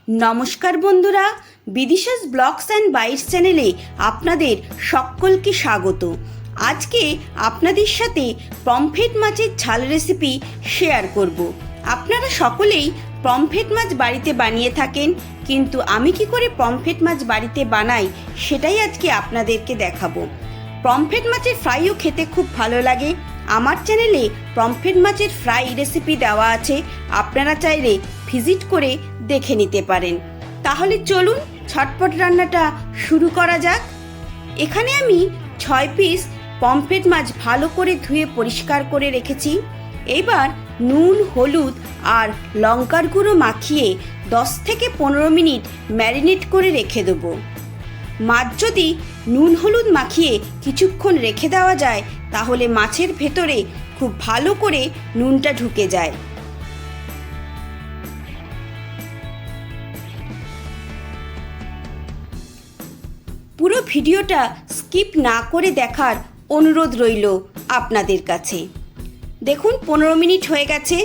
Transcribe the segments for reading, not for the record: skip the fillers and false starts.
নমস্কার বন্ধুরা, বিদিশাস blogs and bytes চ্যানেলে আপনাদের সকলকে স্বাগত। আজকে আপনাদের সাথে পমফ্রেট মাছের ঝাল রেসিপি শেয়ার করব। আপনারা সকলেই পমফ্রেট মাছ বাড়িতে বানিয়ে থাকেন, কিন্তু আমি কি করে পমফ্রেট মাছ বাড়িতে বানাই সেটাই আজকে আপনাদেরকে দেখাবো। পমফ্রেট মাছের ফ্রাইও খেতে খুব ভালো লাগে। আমার চ্যানেলে পমফ্রেট মাছের ফ্রাই রেসিপি দেওয়া আছে, আপনারা চাইলে ভিজিট করে দেখে নিতে পারেন। তাহলে চলুন ঝটপট রান্নাটা শুরু করা যাক। এখানে আমি 6 পিস পমফ্রেট মাছ ভালো করে ধুয়ে পরিষ্কার করে রেখেছি। এবার নুন, হলুদ আর লঙ্কার গুঁড়ো মাখিয়ে 10 থেকে 15 মিনিট ম্যারিনেট করে রেখে দেবো। মাছ যদি নুন হলুদ মাখিয়ে কিছুক্ষণ রেখে দেওয়া যায় তাহলে মাছের ভেতরে খুব ভালো করে নুনটা ঢুকে যায়। পুরো ভিডিওটা স্কিপ না করে দেখার অনুরোধ রইল আপনাদের কাছে। দেখুন 15 মিনিট হয়ে গেছে।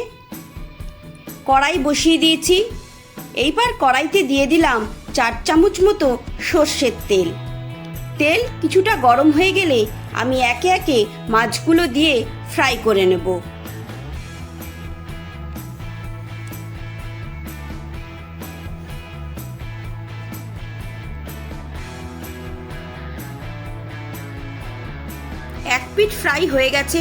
কড়াই বসিয়ে দিয়েছি। এইবার কড়াইতে দিয়ে দিলাম 4 চামচ মতো সর্ষের তেল। তেল কিছুটা গরম হয়ে গেলে আমি একে একে মাছগুলো দিয়ে ফ্রাই করে নেব। এক পিঠ ফ্রাই হয়ে গেছে।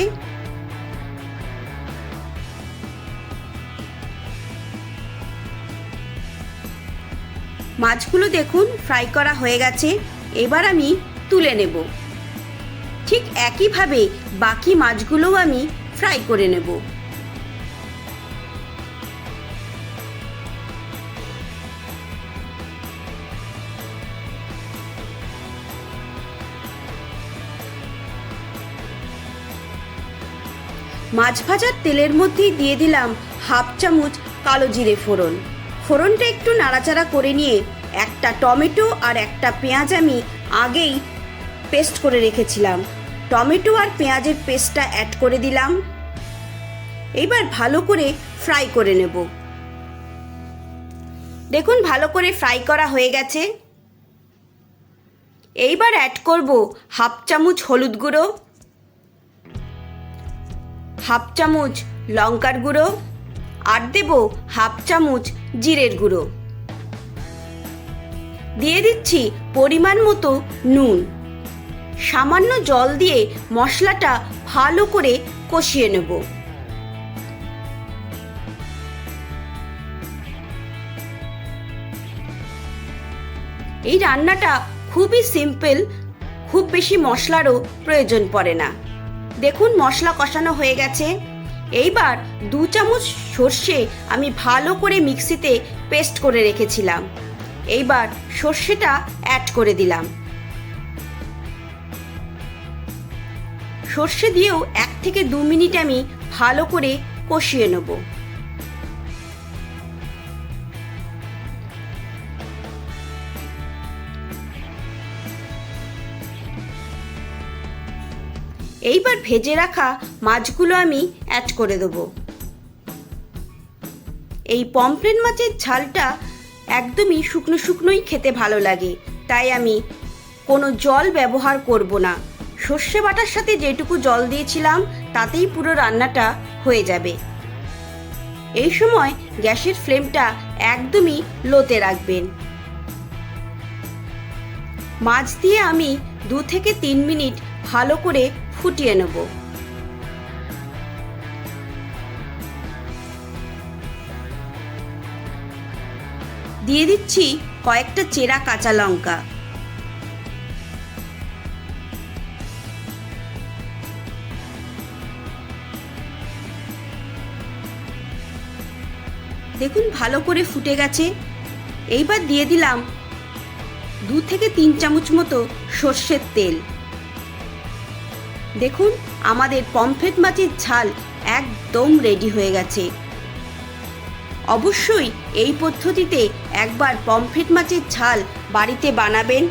মাছগুলো দেখুন ফ্রাই করা হয়ে গেছে। এবার আমি তুলে নেব। ঠিক একইভাবে বাকি মাছগুলোও আমি ফ্রাই করে নেব। মাছ ভাজার তেলের মধ্যেই দিয়ে দিলাম হাফ চামচ কালো জিরে ফোড়ন। ফোড়নটা একটু নাড়াচাড়া করে নিয়ে একটা টমেটো আর একটা পেঁয়াজ আমি আগেই পেস্ট করে রেখেছিলাম, টমেটো আর পেঁয়াজের পেস্টটা অ্যাড করে দিলাম। এইবার ভালো করে ফ্রাই করে নেব। দেখুন ভালো করে ফ্রাই করা হয়ে গেছে। এইবার অ্যাড করব হাফ চামচ হলুদ গুঁড়ো, হাফ চামচ লঙ্কার গুঁড়ো আর দেব হাফ চামচ জিরের গুঁড়ো। দিয়ে দিচ্ছি পরিমাণ মতো নুন। সামান্য জল দিয়ে মশলাটা ভালো করে কষিয়ে নেব। এই রান্নাটা খুবই সিম্পল, খুব বেশি মশলারও প্রয়োজন পড়ে না। দেখুন মশলা কষানো হয়ে গেছে। এইবার 2 চামচ সর্ষে আমি ভালো করে মিক্সিতে পেস্ট করে রেখেছিলাম। এইবার সর্ষেটা অ্যাড করে দিলাম। সর্ষে দিয়েও 1 থেকে 2 মিনিট আমি ভালো করে কষিয়ে নেব। এইবার ভেজে রাখা মাছগুলো আমি অ্যাড করে দেব। এই পমফ্রেট মাছের ঝালটা একদমই শুকনো শুকনোই খেতে ভালো লাগে, তাই আমি কোনো জল ব্যবহার করব না। সর্ষে বাটার সাথে যেটুকু জল দিয়েছিলাম তাতেই পুরো রান্নাটা হয়ে যাবে। এই সময় গ্যাসের ফ্লেমটা একদমই লোতে রাখবেন। মাছ দিয়ে আমি 2 থেকে 3 মিনিট ভালো করে ফুটিয়ে নেব। দিয়ে দিচ্ছি কয়েকটা চেরা কাঁচা লঙ্কা। দেখুন ভালো করে ফুটে গেছে। এইবার দিয়ে দিলাম 2 থেকে 3 চামচ মতো সর্ষের তেল। দেখুন আমাদের পমফ্রেট মাছের ঝাল একদম রেডি হয়ে গেছে। অবশ্যই এই পদ্ধতিতে একবার পমফ্রেট মাছের ঝাল বাড়িতে বানাবেন।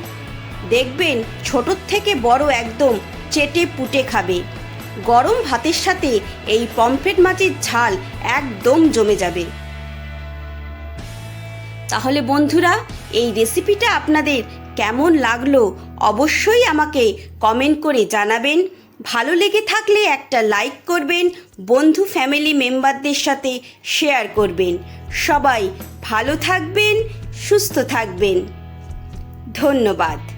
দেখবেন ছোটোর থেকে বড় একদম চেটে পুটে খাবে। গরম ভাতের সাথে এই পমফ্রেট মাছের ঝাল একদম জমে যাবে। তাহলে বন্ধুরা, এই রেসিপিটা আপনাদের কেমন লাগলো অবশ্যই আমাকে কমেন্ট করে জানাবেন। ভালো লেগে থাকলে একটা লাইক করবেন, বন্ধু ফ্যামিলি মেম্বারদের সাথে শেয়ার করবেন। সবাই ভালো থাকবেন, সুস্থ থাকবেন। ধন্যবাদ।